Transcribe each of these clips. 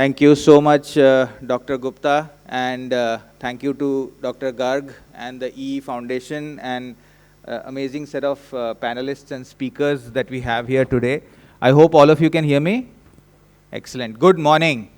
Thank you so much, Dr. Gupta, and thank you to Dr. Garg and the EE Foundation and amazing set of panelists and speakers that we have here today. I hope all of you can hear me. Excellent. Good morning.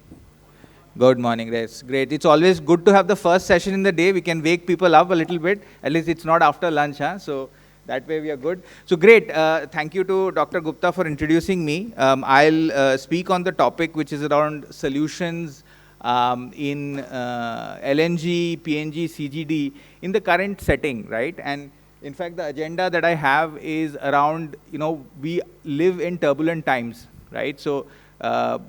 Good morning. That's great. It's always good to have the first session in the day. We can wake people up a little bit. At least it's not after lunch, huh? So that way we are good. So great. Thank you to Dr. Gupta for introducing me. I'll speak on the topic which is around solutions in LNG, PNG, CGD in the current setting, right? And in fact, the agenda that I have is around, we live in turbulent times, right? So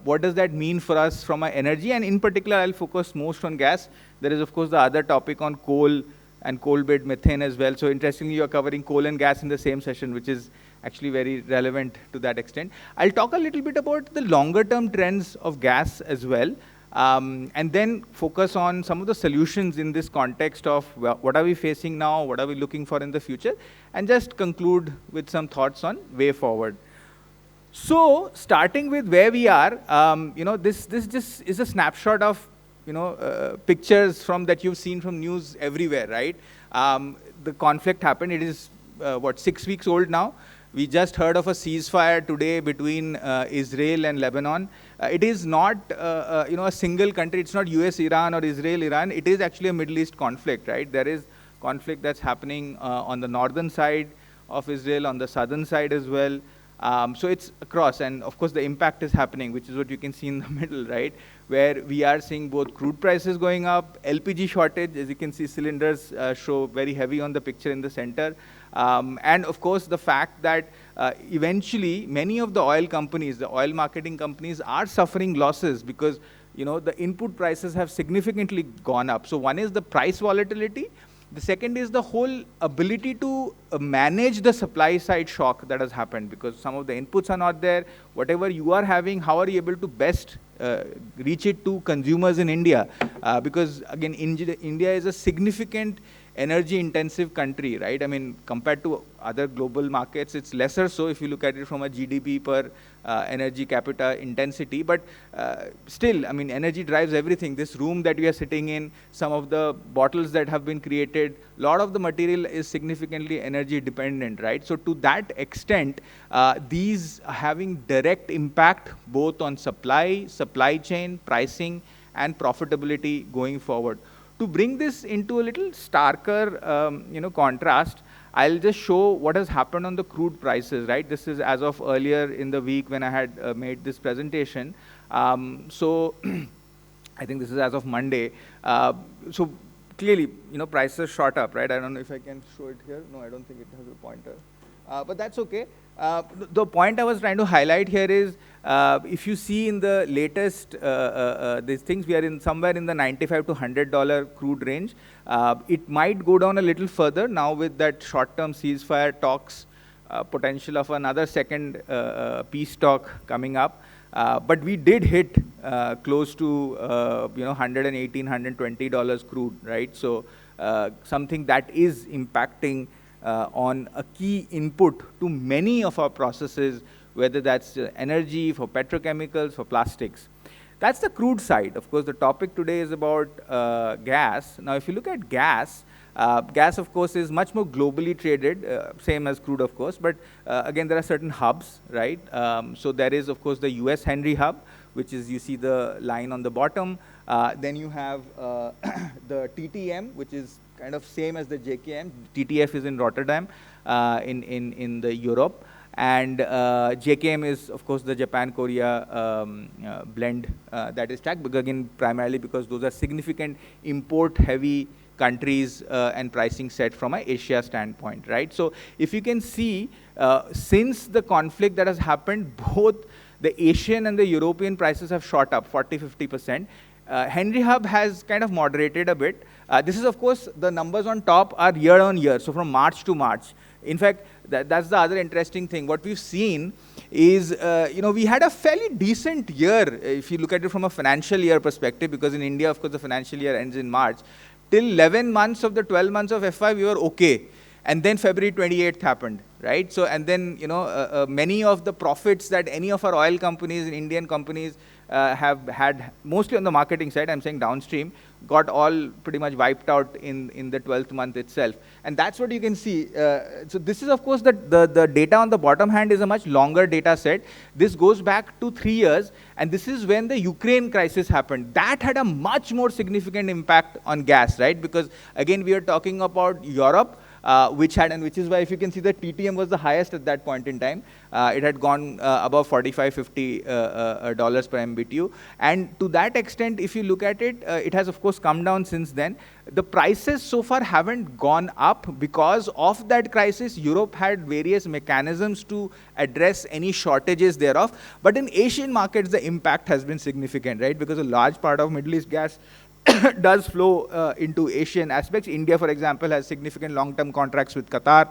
what does that mean for us from our energy? And in particular, I'll focus most on gas. There is, of course, the other topic on coal and coal-bed methane as well. So interestingly, you're covering coal and gas in the same session, which is actually very relevant to that extent. I'll talk a little bit about the longer-term trends of gas as well, and then focus on some of the solutions in this context of what are we facing now, what are we looking for in the future, and just conclude with some thoughts on way forward. So, starting with where we are, this just is a snapshot of, pictures from that you've seen from news everywhere, right? The conflict happened. It is, 6 weeks old now. We just heard of a ceasefire today between Israel and Lebanon. It is not, a single country. It's not US, Iran or Israel, Iran. It is actually a Middle East conflict, right? There is conflict that's happening on the northern side of Israel, on the southern side as well. So it's across, and of course the impact is happening, which is what you can see in the middle, right? Where we are seeing both crude prices going up, LPG shortage, as you can see cylinders show very heavy on the picture in the center. And of course the fact that eventually many of the oil companies, the oil marketing companies are suffering losses because, the input prices have significantly gone up. So one is the price volatility. The second is the whole ability to manage the supply side shock that has happened because some of the inputs are not there. Whatever you are having, how are you able to best reach it to consumers in India? Because again, India is a significant energy intensive country, right? I mean, compared to other global markets, it's lesser so if you look at it from a GDP per energy capita intensity, but still, I mean, energy drives everything. This room that we are sitting in, some of the bottles that have been created, a lot of the material is significantly energy dependent, right? So to that extent, these are having direct impact both on supply chain, pricing, and profitability going forward. To bring this into a little starker, contrast, I'll just show what has happened on the crude prices, right? This is as of earlier in the week when I had made this presentation. So I think this is as of Monday. So clearly, prices shot up, right? I don't know if I can show it here. No, I don't think it has a pointer. But that's okay. The point I was trying to highlight here is, if you see in the latest these things, we are in somewhere in the $95 to $100 crude range. It might go down a little further now with that short-term ceasefire talks, potential of another second peace talk coming up. But we did hit close to $118, $120 crude, right? So something that is impacting on a key input to many of our processes, whether that's energy, for petrochemicals, for plastics. That's the crude side. Of course, the topic today is about gas. Now, if you look at gas, gas, of course, is much more globally traded, same as crude, of course. But again, there are certain hubs, right? So there is, of course, the US Henry hub, which is, you see the line on the bottom. Then you have the TTM, which is kind of same as the JKM. TTF is in Rotterdam, in the Europe. And JKM is, of course, the Japan-Korea blend that is tracked, because again, primarily because those are significant import-heavy countries and pricing set from an Asia standpoint, right? So if you can see, since the conflict that has happened, both the Asian and the European prices have shot up 40–50%. Henry Hub has kind of moderated a bit. This is, of course, the numbers on top are year on year, so from March to March. In fact, that's the other interesting thing. What we've seen is, we had a fairly decent year, if you look at it from a financial year perspective, because in India, of course, the financial year ends in March. Till 11 months of the 12 months of FY, we were okay. And then February 28th happened, right? So, and then, many of the profits that any of our oil companies, Indian companies, have had, mostly on the marketing side, I'm saying downstream, got all pretty much wiped out in the 12th month itself. And that's what you can see. So this is, of course, the data on the bottom hand is a much longer data set. This goes back to 3 years, and this is when the Ukraine crisis happened. That had a much more significant impact on gas, right? Because again, we are talking about Europe, which is why if you can see the TTM was the highest at that point in time. It had gone above 45, 50 dollars per MBTU. And to that extent, if you look at it, it has of course come down since then. The prices so far haven't gone up because of that crisis. Europe had various mechanisms to address any shortages thereof. But in Asian markets, the impact has been significant, right? Because a large part of Middle East gas does flow into Asian aspects. India, for example, has significant long-term contracts with Qatar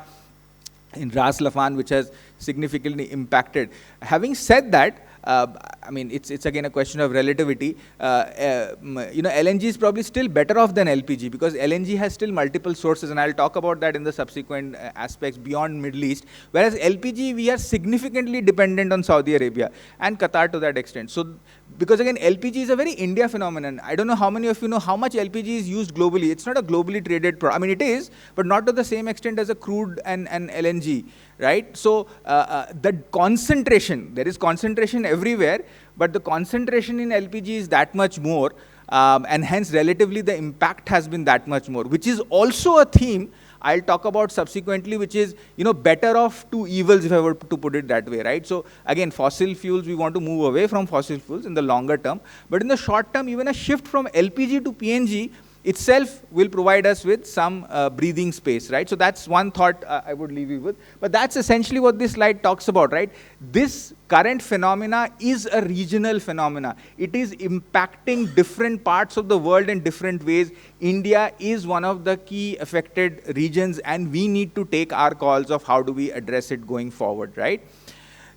in Ras Laffan, which has significantly impacted. Having said that, I mean, it's again a question of relativity. LNG is probably still better off than LPG because LNG has still multiple sources, and I'll talk about that in the subsequent aspects beyond Middle East. Whereas LPG, we are significantly dependent on Saudi Arabia and Qatar to that extent. So, because again, LPG is a very India phenomenon. I don't know how many of you know how much LPG is used globally. It's not a globally traded product. I mean, it is, but not to the same extent as a crude and LNG. Right? So the concentration, there is concentration everywhere, but the concentration in LPG is that much more, and hence relatively the impact has been that much more, which is also a theme I'll talk about subsequently, which is, better off two evils, if I were to put it that way, right? So again, fossil fuels, we want to move away from fossil fuels in the longer term, but in the short term, even a shift from LPG to PNG itself will provide us with some breathing space, right? So that's one thought I would leave you with. But that's essentially what this slide talks about, right? This current phenomena is a regional phenomena. It is impacting different parts of the world in different ways. India is one of the key affected regions, and we need to take our calls of how do we address it going forward, right?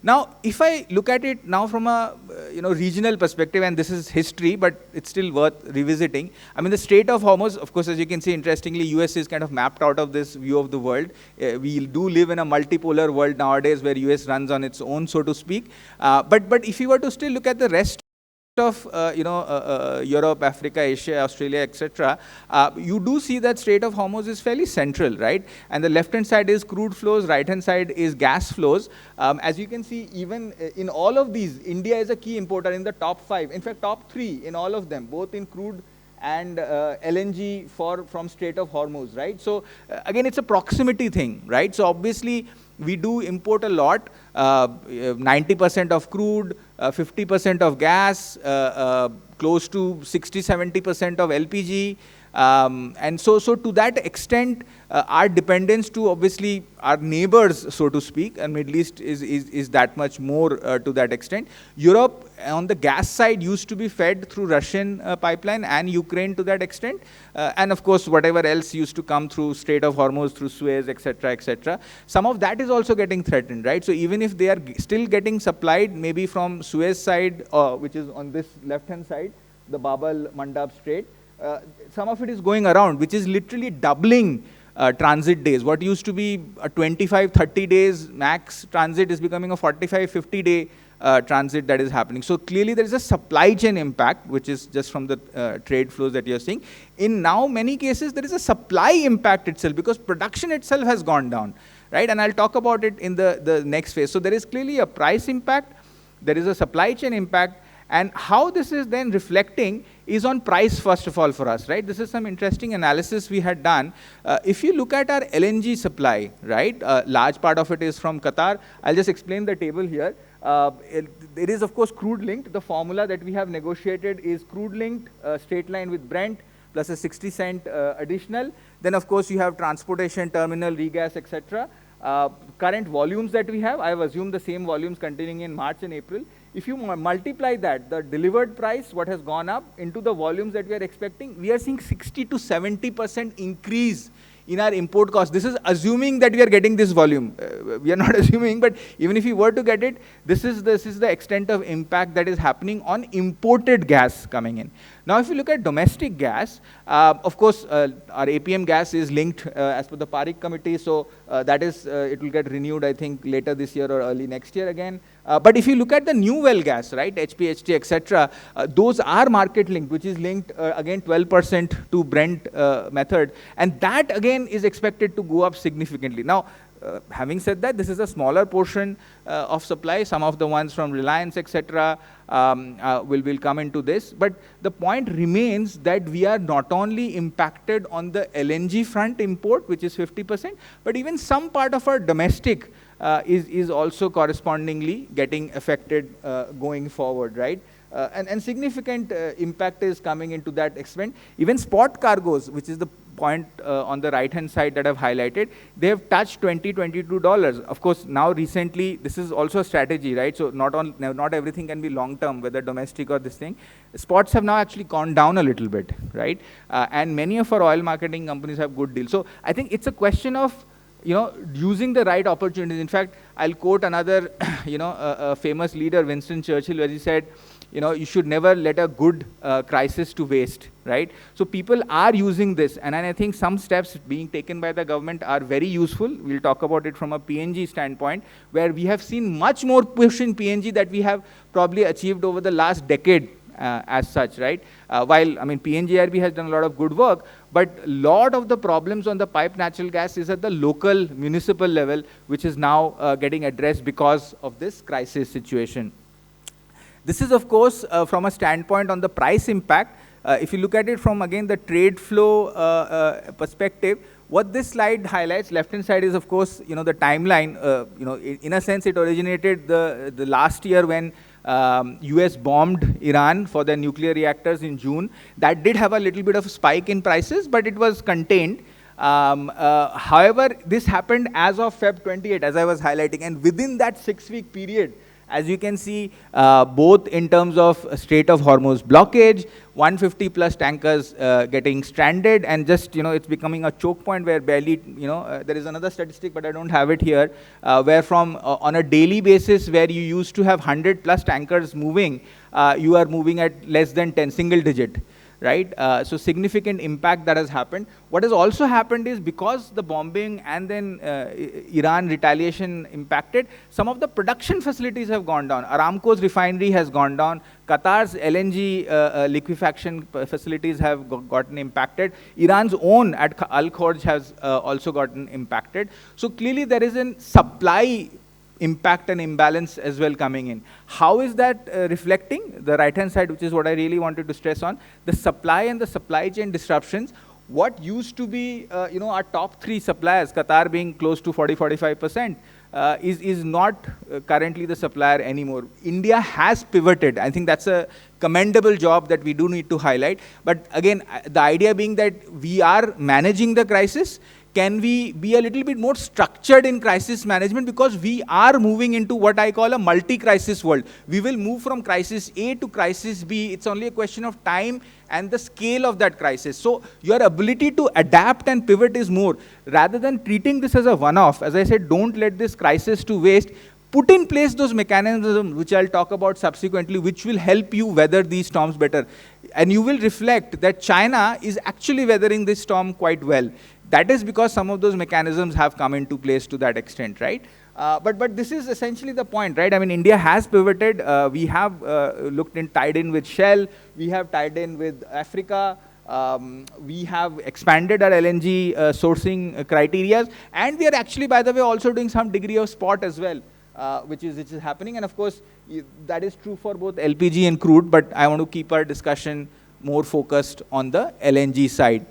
Now, if I look at it now from a regional perspective, and this is history, but it's still worth revisiting. I mean, the Strait of Hormuz, of course, as you can see, interestingly, US is kind of mapped out of this view of the world. We do live in a multipolar world nowadays where US runs on its own, so to speak. But if you were to still look at the rest of Europe, Africa, Asia, Australia, etc., you do see that Strait of Hormuz is fairly central, right? And the left-hand side is crude flows, right-hand side is gas flows. As you can see, even in all of these, India is a key importer in the top 5, in fact, top 3 in all of them, both in crude and LNG from Strait of Hormuz, right? So again, it's a proximity thing, right? So obviously, we do import a lot, 90% of crude, 50% of gas, close to 60-70% of LPG. And so to that extent, our dependence to obviously our neighbors, so to speak, and Middle East is that much more to that extent. Europe on the gas side used to be fed through Russian pipeline and Ukraine to that extent. And of course, whatever else used to come through Strait of Hormuz, through Suez, etc., etc. Some of that is also getting threatened, right? So even if they are still getting supplied, maybe from Suez side, which is on this left-hand side, the Bab el-Mandab Strait, some of it is going around, which is literally doubling transit days. What used to be a 25, 30 days max transit is becoming a 45, 50 day transit that is happening. So clearly there is a supply chain impact, which is just from the trade flows that you're seeing. In now many cases, there is a supply impact itself because production itself has gone down, right? And I'll talk about it in the next phase. So there is clearly a price impact, there is a supply chain impact, and how this is then reflecting is on price, first of all, for us, right? This is some interesting analysis we had done. If you look at our LNG supply, right, a large part of it is from Qatar. I'll just explain the table here. It is, of course, crude linked. The formula that we have negotiated is crude linked, straight line with Brent, plus a 60-cent additional. Then, of course, you have transportation, terminal, regas, etc. Current volumes that we have, I have assumed the same volumes continuing in March and April. If you multiply that, the delivered price, what has gone up, into the volumes that we are expecting, we are seeing 60 to 70% increase in our import cost. This is assuming that we are getting this volume. We are not assuming, but even if we were to get it, this is the extent of impact that is happening on imported gas coming in. Now, if you look at domestic gas, of course, our APM gas is linked as per the Parik committee, so that is, it will get renewed, I think, later this year or early next year again. But if you look at the new well gas, right, HPHT, etc., those are market linked, which is linked again 12% to Brent method, and that again is expected to go up significantly. Now, having said that, this is a smaller portion of supply. Some of the ones from Reliance, etc., will come into this. But the point remains that we are not only impacted on the LNG front import, which is 50%, but even some part of our domestic is also correspondingly getting affected going forward, right? And significant impact is coming into that extent. Even spot cargoes, which is the point on the right-hand side that I've highlighted, they have touched $20, $22. Of course, now recently, this is also a strategy, right? So not everything can be long-term, whether domestic or this thing. Spots have now actually gone down a little bit, right? And many of our oil marketing companies have good deals. So I think it's a question of, you know, using the right opportunities. In fact, I'll quote another, you know, a famous leader, Winston Churchill, where he said, you know, you should never let a good crisis to waste, right? So people are using this, and I think some steps being taken by the government are very useful. We'll talk about it from a PNG standpoint, where we have seen much more push in PNG that we have probably achieved over the last decade as such, right? While, I mean, PNGRB has done a lot of good work, but a lot of the problems on the pipe natural gas is at the local municipal level, which is now getting addressed because of this crisis situation. This is, of course, from a standpoint on the price impact. If you look at it from, again, the trade flow perspective, what this slide highlights, left-hand side is, of course, you know, the timeline. You know, in a sense, it originated the last year when US bombed Iran for their nuclear reactors in June. That did have a little bit of a spike in prices, but it was contained. However, this happened as of Feb 28, as I was highlighting, and within that 6-week period, as you can see, both in terms of Strait of Hormuz blockage, 150 plus tankers getting stranded, and just, you know, it's becoming a choke point where barely, you know, there is another statistic, but I don't have it here, where from on a daily basis, where you used to have 100 plus tankers moving, you are moving at less than 10 single digit. Right? So significant impact that has happened. What has also happened is because the bombing and then Iran retaliation impacted, some of the production facilities have gone down. Aramco's refinery has gone down. Qatar's LNG liquefaction facilities have gotten impacted. Iran's own at Al Khorj has also gotten impacted. So clearly there is a supply impact and imbalance as well coming in. How is that reflecting? The right-hand side, which is what I really wanted to stress on, the supply and the supply chain disruptions. What used to be, you know, our top 3 suppliers, Qatar being close to 40-45%, is not currently the supplier anymore. India has pivoted. I think that's a commendable job that we do need to highlight. But again, the idea being that we are managing the crisis. Can we be a little bit more structured in crisis management, because we are moving into what I call a multi-crisis world. We will move from crisis A to crisis B. It's only a question of time and the scale of that crisis. So your ability to adapt and pivot is more. Rather than treating this as a one-off, as I said, don't let this crisis to waste. Put in place those mechanisms, which I'll talk about subsequently, which will help you weather these storms better. And you will reflect that China is actually weathering this storm quite well. That is because some of those mechanisms have come into place to that extent, right? But this is essentially the point, right? I mean, India has pivoted. We have tied in with Shell. We have tied in with Africa. We have expanded our LNG sourcing criteria. And we are actually, by the way, also doing some degree of spot as well, which is happening. And of course, that is true for both LPG and crude. But I want to keep our discussion more focused on the LNG side.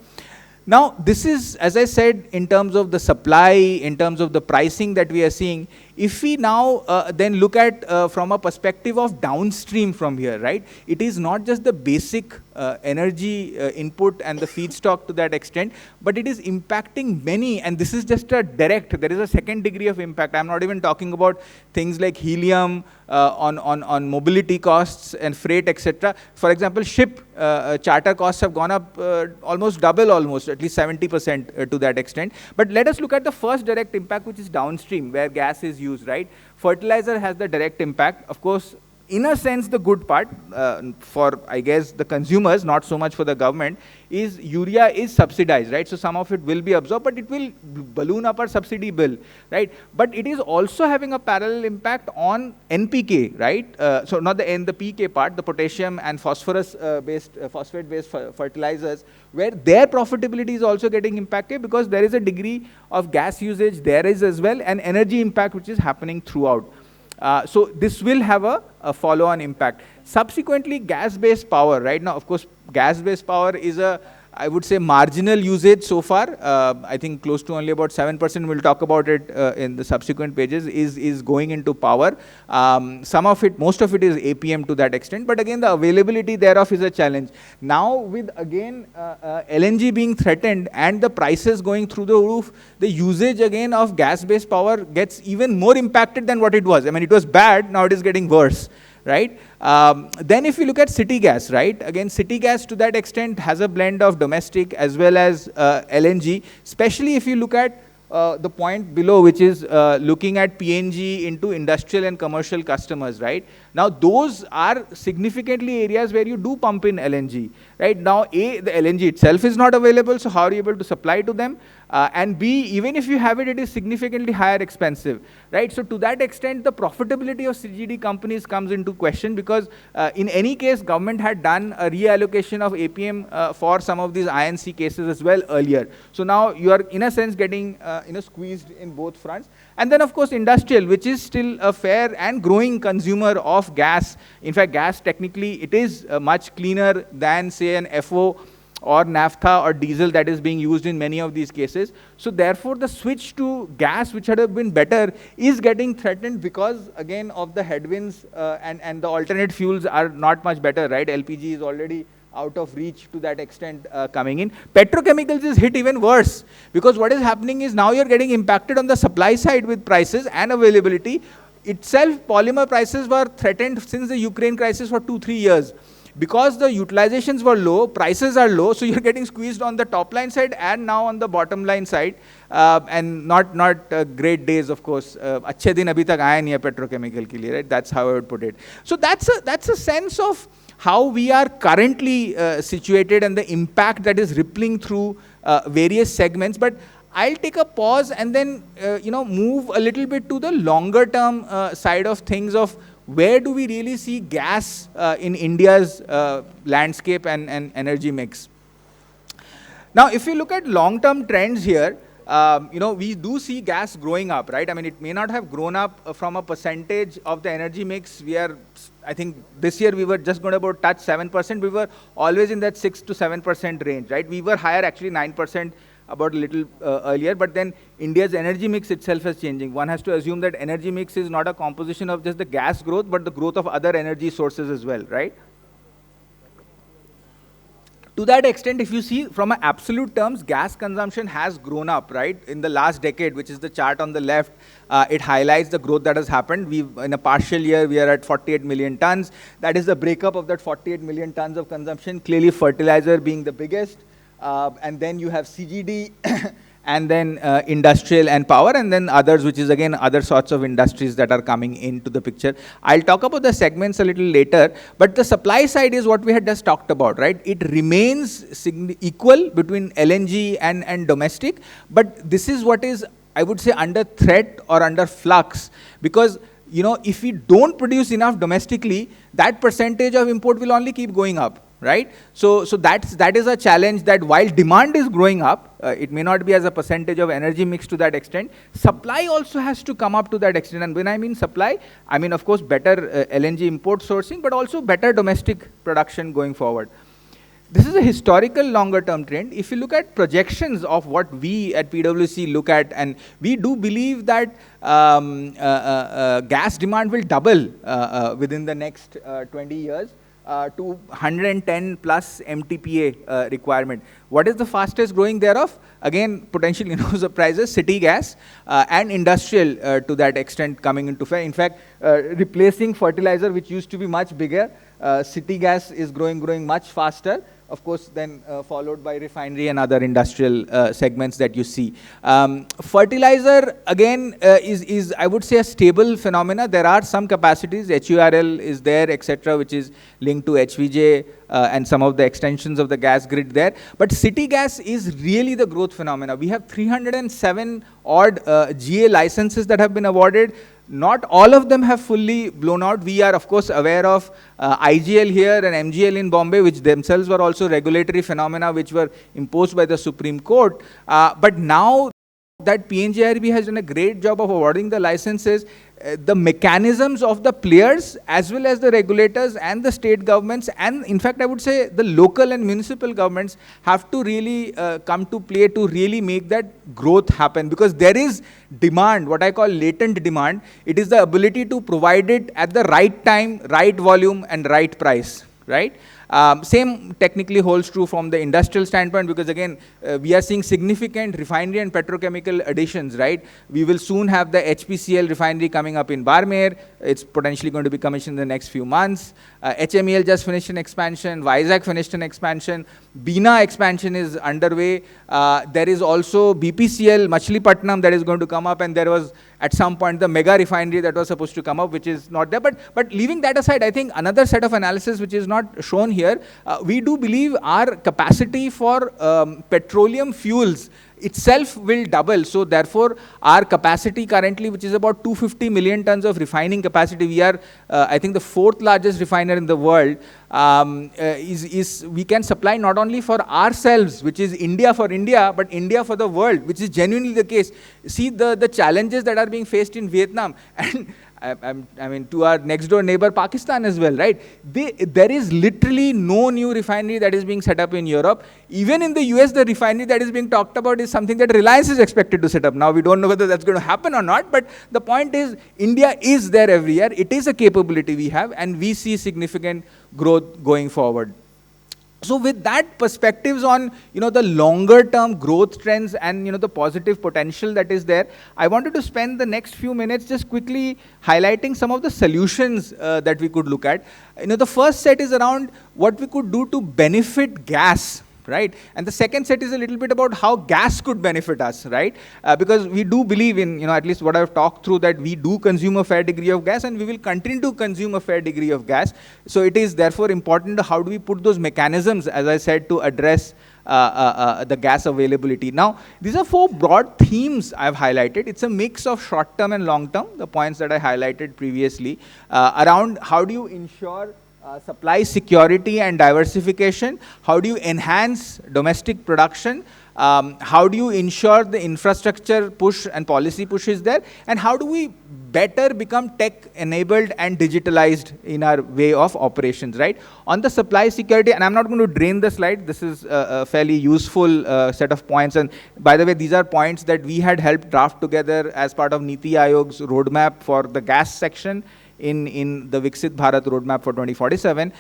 Now, this is, as I said, in terms of the supply, in terms of the pricing that we are seeing. If we now then look at from a perspective of downstream from here, right? It is not just the basic energy input and the feedstock to that extent, but it is impacting many, and this is just a direct, there is a second degree of impact. I'm not even talking about things like helium, on mobility costs and freight, etc. For example, ship charter costs have gone up almost double, at least 70% to that extent. But let us look at the first direct impact, which is downstream, where gas is used, right? Fertilizer has the direct impact. Of course, in a sense, the good part for, I guess, the consumers, not so much for the government, is urea is subsidized, right? So some of it will be absorbed, but it will balloon up our subsidy bill, right? But it is also having a parallel impact on NPK, right? So not the PK part, the potassium and phosphorus-based, phosphate-based fertilizers, where their profitability is also getting impacted because there is a degree of gas usage there is as well, and energy impact which is happening throughout. So this will have a follow-on impact. Subsequently, gas-based power, right now, of course, gas-based power is a, I would say, marginal usage so far. I think close to only about 7%, we'll talk about it in the subsequent pages, is going into power. Some of it, most of it is APM to that extent, but again, the availability thereof is a challenge. Now, with again, LNG being threatened and the prices going through the roof, the usage again of gas-based power gets even more impacted than what it was. I mean, it was bad, now it is getting worse. Right? Then if you look at city gas, right? Again, city gas to that extent has a blend of domestic as well as LNG, especially if you look at the point below, which is looking at PNG into industrial and commercial customers, right? Now, those are significantly areas where you do pump in LNG, right? Now, A, the LNG itself is not available, so how are you able to supply to them? And B, even if you have it, it is significantly higher expensive, right? So to that extent, the profitability of CGD companies comes into question because in any case, government had done a reallocation of APM for some of these INC cases as well earlier. So now you are in a sense getting squeezed in both fronts. And then of course industrial, which is still a fair and growing consumer of gas. In fact, gas technically, it is much cleaner than say an FO or naphtha or diesel that is being used in many of these cases. So therefore, the switch to gas, which had been better, is getting threatened because, again, of the headwinds and the alternate fuels are not much better, right? LPG is already out of reach to that extent coming in. Petrochemicals is hit even worse because what is happening is now you're getting impacted on the supply side with prices and availability. Itself, polymer prices were threatened since the Ukraine crisis for 2-3 years. Because the utilizations were low, prices are low, so you're getting squeezed on the top line side and now on the bottom line side, and not great days, of course. Achhe din abhi tak aaya nahi hai petrochemical ke liye, right? That's how I would put it. So that's a sense of how we are currently situated and the impact that is rippling through various segments. But I'll take a pause and then move a little bit to the longer term side of things of where do we really see gas in India's landscape and energy mix. Now, if you look at long-term trends here, we do see gas growing up, right? I mean, it may not have grown up from a percentage of the energy mix. I think this year we were just going to about touch 7%. We were always in that 6 to 7% range, right? We were higher, actually 9% about a little earlier, but then India's energy mix itself is changing. One has to assume that energy mix is not a composition of just the gas growth, but the growth of other energy sources as well, right? To that extent, if you see from an absolute terms, gas consumption has grown up, right? In the last decade, which is the chart on the left, it highlights the growth that has happened. In a partial year, we are at 48 million tons. That is the breakup of that 48 million tons of consumption, clearly fertilizer being the biggest. And then you have CGD, and then industrial and power, and then others, which is again other sorts of industries that are coming into the picture. I'll talk about the segments a little later, but the supply side is what we had just talked about, right? It remains equal between LNG and domestic, but this is what is, I would say, under threat or under flux, because if we don't produce enough domestically, that percentage of import will only keep going up. Right? So that is a challenge, that while demand is growing up, it may not be as a percentage of energy mix to that extent, supply also has to come up to that extent. And when I mean supply, I mean, of course, better LNG import sourcing, but also better domestic production going forward. This is a historical longer term trend. If you look at projections of what we at PwC look at, and we do believe that gas demand will double within the next 20 years. To 110 plus MTPA requirement. What is the fastest growing thereof? Again, potentially surprises, city gas and industrial to that extent coming into effect. In fact, replacing fertilizer, which used to be much bigger, city gas is growing much faster. of course, then followed by refinery and other industrial segments that you see. Fertilizer, again, is, I would say, a stable phenomena. There are some capacities, HURL is there, etc., which is linked to HVJ and some of the extensions of the gas grid there. But city gas is really the growth phenomena. We have 307 odd GA licenses that have been awarded. Not all of them have fully blown out. We are, of course, aware of IGL here and MGL in Bombay, which themselves were also regulatory phenomena which were imposed by the Supreme Court. But now that PNGRB has done a great job of awarding the licenses, the mechanisms of the players as well as the regulators and the state governments, and in fact I would say the local and municipal governments, have to really come to play to really make that growth happen, because there is demand, what I call latent demand. It is the ability to provide it at the right time, right volume and right price, right? Same technically holds true from the industrial standpoint, because again, we are seeing significant refinery and petrochemical additions, right? We will soon have the HPCL refinery coming up in Barmer. It's potentially going to be commissioned in the next few months. HMEL just finished an expansion. Vizag finished an expansion. Bina expansion is underway. There is also BPCL, Machilipatnam, that is going to come up, and there was at some point the mega refinery that was supposed to come up, which is not there. But leaving that aside, I think another set of analysis which is not shown here, we do believe our capacity for petroleum fuels itself will double. So therefore, our capacity currently, which is about 250 million tons of refining capacity, we are, I think, the 4th largest refiner in the world, we can supply not only for ourselves, which is India for India, but India for the world, which is genuinely the case. See the challenges that are being faced in Vietnam, and I mean, to our next door neighbor Pakistan as well, right? There is literally no new refinery that is being set up in Europe. Even in the US, the refinery that is being talked about is something that Reliance is expected to set up. Now, we don't know whether that's going to happen or not, but the point is, India is there every year. It is a capability we have, and we see significant growth going forward. So with that perspectives on, the longer term growth trends and, the positive potential that is there, I wanted to spend the next few minutes just quickly highlighting some of the solutions that we could look at. The first set is around what we could do to benefit gas, right? And the second set is a little bit about how gas could benefit us, right? Because we do believe in, at least what I've talked through, that we do consume a fair degree of gas and we will continue to consume a fair degree of gas. So it is therefore important how do we put those mechanisms, as I said, to address the gas availability. Now, these are 4 broad themes I've highlighted. It's a mix of short-term and long-term, the points that I highlighted previously, around how do you ensure supply security and diversification, how do you enhance domestic production, how do you ensure the infrastructure push and policy push is there, and how do we better become tech-enabled and digitalized in our way of operations, right? On the supply security, and I'm not going to drain the slide, this is a fairly useful set of points, and by the way, these are points that we had helped draft together as part of Niti Aayog's roadmap for the gas section in the Viksit Bharat roadmap for 2047.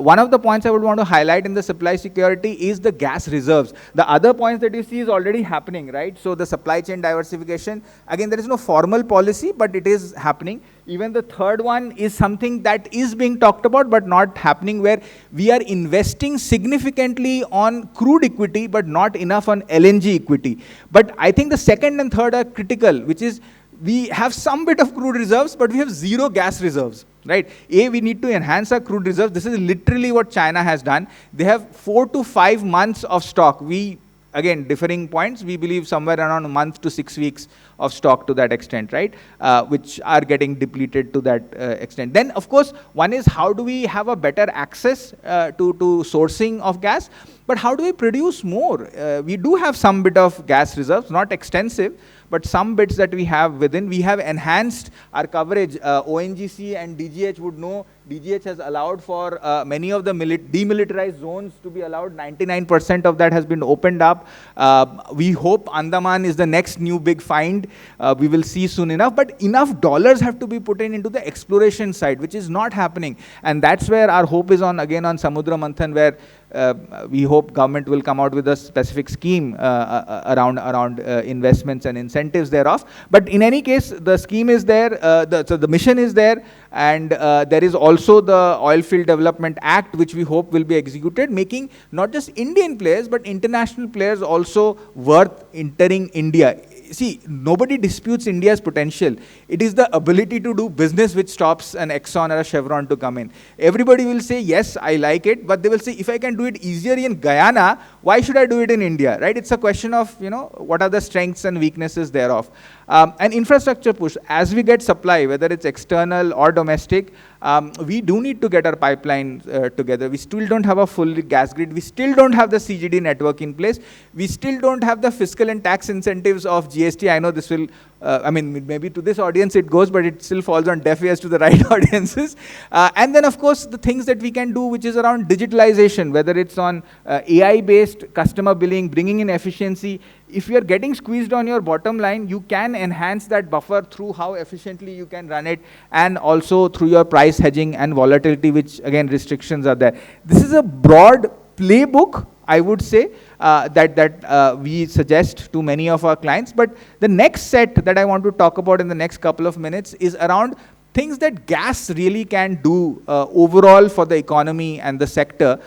One of the points I would want to highlight in the supply security is the gas reserves. The other points that you see is already happening, right? So the supply chain diversification, again, there is no formal policy, but it is happening. Even the third one is something that is being talked about, but not happening, where we are investing significantly on crude equity, but not enough on LNG equity. But I think the second and third are critical, which is we have some bit of crude reserves, but we have 0 gas reserves, right? We need to enhance our crude reserves. This is literally what China has done. They have 4 to 5 months of stock. We, again, differing points, we believe somewhere around a month to 6 weeks of stock to that extent, right? Which are getting depleted to that extent. Then, of course, one is how do we have a better access to sourcing of gas, but how do we produce more? We do have some bit of gas reserves, not extensive, but some bits that we have within. We have enhanced our coverage. ONGC and DGH would know, DGH has allowed for many of the demilitarized zones to be allowed. 99% of that has been opened up. We hope Andaman is the next new big find. We will see soon enough, but enough dollars have to be put into the exploration side, which is not happening. And that's where our hope is on, again, on Samudra Manthan, where we hope government will come out with a specific scheme around investments and incentives thereof. But in any case, the scheme is there, so the mission is there, and there is also the Oil Field Development Act, which we hope will be executed, making not just Indian players, but international players also worth entering India. See, nobody disputes India's potential. It is the ability to do business which stops an Exxon or a Chevron to come in. Everybody will say, yes, I like it, but they will say, if I can do it easier in Guyana, why should I do it in India, right? It's a question of, you know, what are the strengths and weaknesses thereof. And infrastructure push, as we get supply, whether it's external or domestic, we do need to get our pipeline together. We still don't have a full gas grid. We still don't have the CGD network in place. We still don't have the fiscal and tax incentives of GST. I know this will, I mean, maybe to this audience it goes, but it still falls on deaf ears to the right audiences. And then, of course, the things that we can do, which is around digitalization, whether it's on AI-based customer billing, bringing in efficiency. If you're getting squeezed on your bottom line, you can enhance that buffer through how efficiently you can run it, and also through your price hedging and volatility, which again, restrictions are there. This is a broad playbook, I would say, that we suggest to many of our clients. But the next set that I want to talk about in the next couple of minutes is around things that gas really can do overall for the economy and the sector.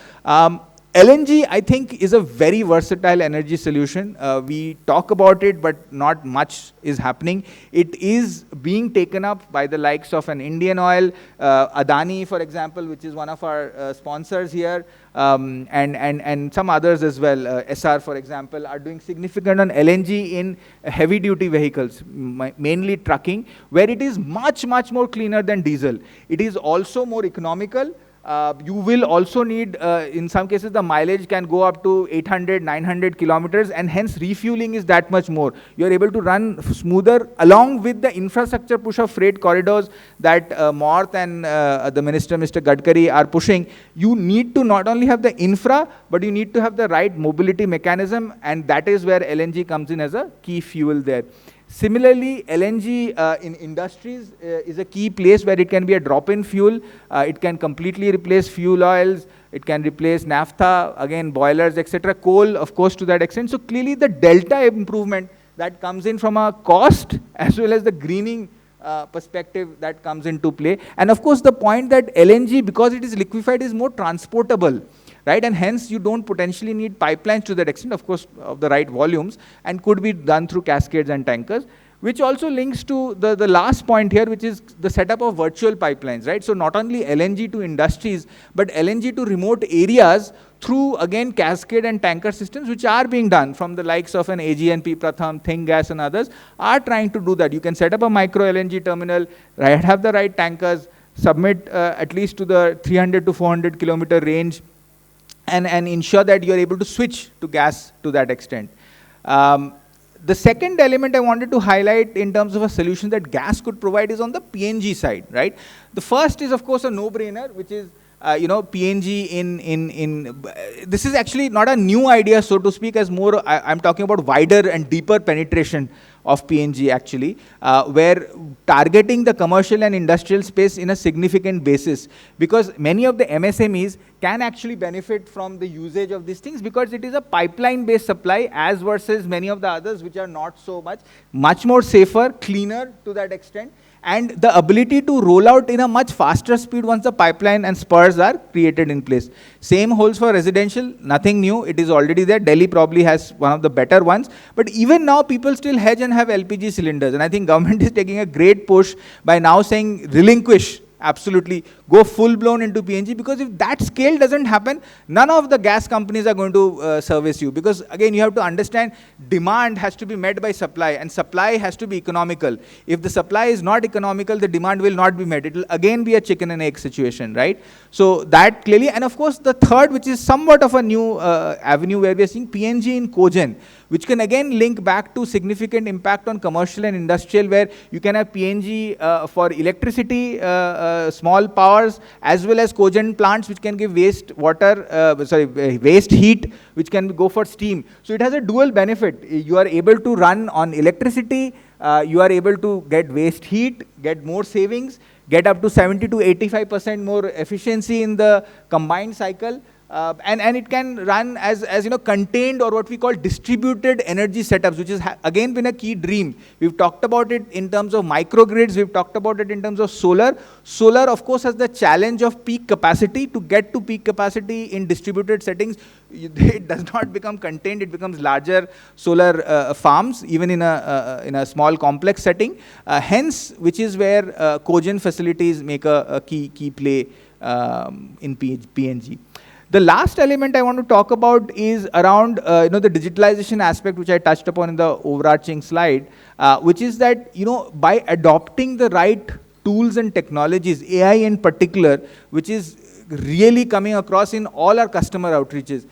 LNG, I think, is a very versatile energy solution. We talk about it, but not much is happening. It is being taken up by the likes of an Indian Oil, Adani, for example, which is one of our sponsors here, and some others as well. SR, for example, are doing significant on LNG in heavy-duty vehicles, mainly trucking, where it is much, much more cleaner than diesel. It is also more economical. You will also need, in some cases, the mileage can go up to 800, 900 kilometers, and hence refueling is that much more. You're able to run smoother, along with the infrastructure push of freight corridors that Morth and the Minister, Mr. Gadkari, are pushing. You need to not only have the infra, but you need to have the right mobility mechanism, and that is where LNG comes in as a key fuel there. Similarly, LNG in industries is a key place where it can be a drop-in fuel. It can completely replace fuel oils. It can replace naphtha, again, boilers, etc. Coal, of course, to that extent. So clearly, the delta improvement that comes in from a cost as well as the greening perspective that comes into play. And of course, the point that LNG, because it is liquefied, is more transportable. Right? And hence, you don't potentially need pipelines to that extent, of course, of the right volumes, and could be done through cascades and tankers, which also links to the last point here, which is the setup of virtual pipelines, right? So not only LNG to industries, but LNG to remote areas through, again, cascade and tanker systems, which are being done from the likes of an AGNP, Pratham, Think Gas, and others, are trying to do that. You can set up a micro LNG terminal, right, have the right tankers, submit at least to the 300 to 400 kilometer range, and ensure that you're able to switch to gas to that extent. The second element I wanted to highlight in terms of a solution that gas could provide is on the PNG side, right? The first is, of course, a no-brainer, which is, PNG this is actually not a new idea, so to speak, as more, I'm talking about wider and deeper penetration of PNG actually, where targeting the commercial and industrial space in a significant basis, because many of the MSMEs can actually benefit from the usage of these things, because it is a pipeline-based supply as versus many of the others which are not so much more safer, cleaner to that extent, and the ability to roll out in a much faster speed once the pipeline and spurs are created in place. Same holds for residential, nothing new, it is already there. Delhi probably has one of the better ones, but even now people still hedge and have LPG cylinders, and I think government is taking a great push by now saying relinquish, absolutely, go full-blown into PNG, because if that scale doesn't happen, none of the gas companies are going to service you, because again, you have to understand demand has to be met by supply, and supply has to be economical. If the supply is not economical, the demand will not be met. It will again be a chicken and egg situation, right? So that clearly, and of course, the third, which is somewhat of a new avenue where we are seeing PNG in cogen, which can again link back to significant impact on commercial and industrial, where you can have PNG for electricity, small powers, as well as cogen plants which can give waste heat, which can go for steam. So it has a dual benefit. You are able to run on electricity, you are able to get waste heat, get more savings, get up to 70 to 85% more efficiency in the combined cycle. And it can run as contained or what we call distributed energy setups, which is again been a key dream. We've talked about it in terms of microgrids. We've talked about it in terms of solar. Solar, of course, has the challenge of peak capacity. To get to peak capacity in distributed settings, it does not become contained. It becomes larger solar farms, even in a small complex setting. Hence, which is where cogen facilities make a key play in PNG. The last element I want to talk about is around the digitalization aspect, which I touched upon in the overarching slide, which is that by adopting the right tools and technologies, AI in particular, which is really coming across in all our customer outreaches.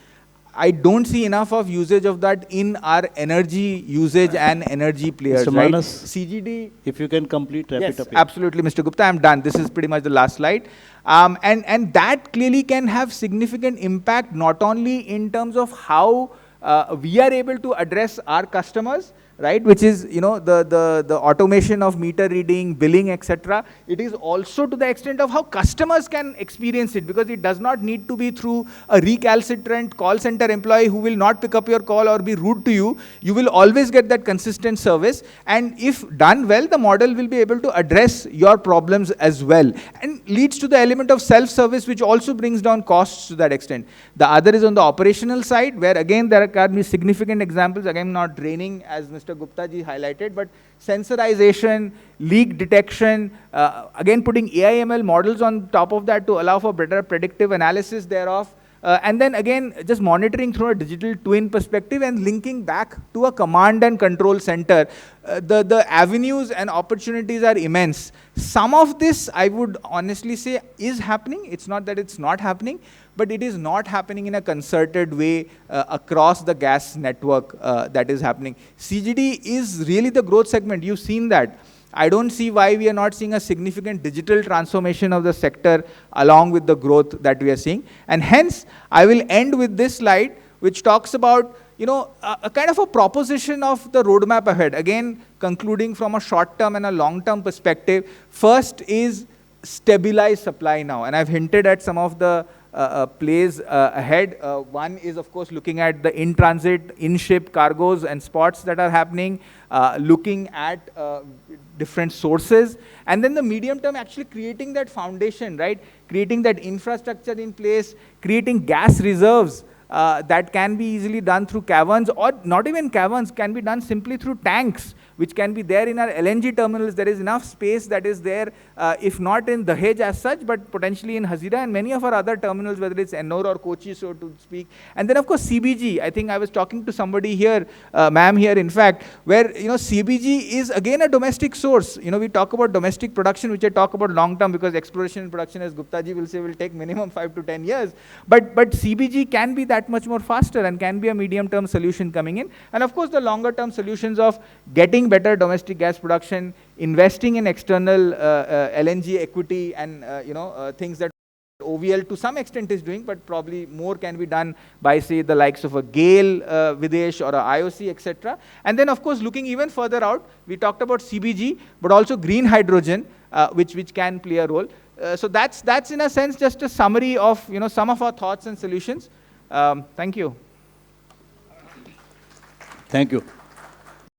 I don't see enough of usage of that in our energy usage and energy players. Mr. Right? Manas, CGD. if you can complete, wrap Yes, it up. Here. Absolutely, Mr. Gupta. I'm done. This is pretty much the last slide. And that clearly can have significant impact, not only in terms of how we are able to address our customers, right, which is the automation of meter reading, billing, etc. It is also to the extent of how customers can experience it, because it does not need to be through a recalcitrant call center employee who will not pick up your call or be rude to you. You will always get that consistent service, and if done well, the model will be able to address your problems as well, and leads to the element of self-service, which also brings down costs to that extent. The other is on the operational side, where again there can be significant examples. Again, not draining, as Mr. Gupta ji highlighted, but sensorization, leak detection, again putting AI/ML models on top of that to allow for better predictive analysis thereof, and then again just monitoring through a digital twin perspective and linking back to a command and control center. The avenues and opportunities are immense. Some of this, I would honestly say, is happening. It's not that it's not happening, but it is not happening in a concerted way across the gas network that is happening. CGD is really the growth segment. You've seen that. I don't see why we are not seeing a significant digital transformation of the sector along with the growth that we are seeing. And hence, I will end with this slide, which talks about a kind of a proposition of the roadmap ahead. Again, concluding from a short-term and a long-term perspective. First is stabilize supply now. And I've hinted at some of the plays ahead. One is, of course, looking at the in-transit, in-ship cargoes and spots that are happening, looking at different sources, and then the medium term actually creating that foundation, right? Creating that infrastructure in place, creating gas reserves that can be easily done through caverns, or not even caverns, can be done simply through tanks, which can be there in our LNG terminals. There is enough space that is there, if not in Dahej as such, but potentially in Hazira and many of our other terminals, whether it's Ennore or Kochi, so to speak. And then, of course, CBG. I think I was talking to somebody here, ma'am here, in fact, where, CBG is again a domestic source. We talk about domestic production, which I talk about long term, because exploration and production, as Gupta ji will say, will take minimum 5 to 10 years. But CBG can be that much more faster and can be a medium term solution coming in. And of course, the longer term solutions of getting better domestic gas production, investing in external LNG equity, and things that OVL to some extent is doing, but probably more can be done by, say, the likes of a GAIL, Videsh, or a IOC, etc. And then, of course, looking even further out, we talked about CBG, but also green hydrogen, which can play a role. So that's in a sense just a summary of some of our thoughts and solutions. Thank you. Thank you.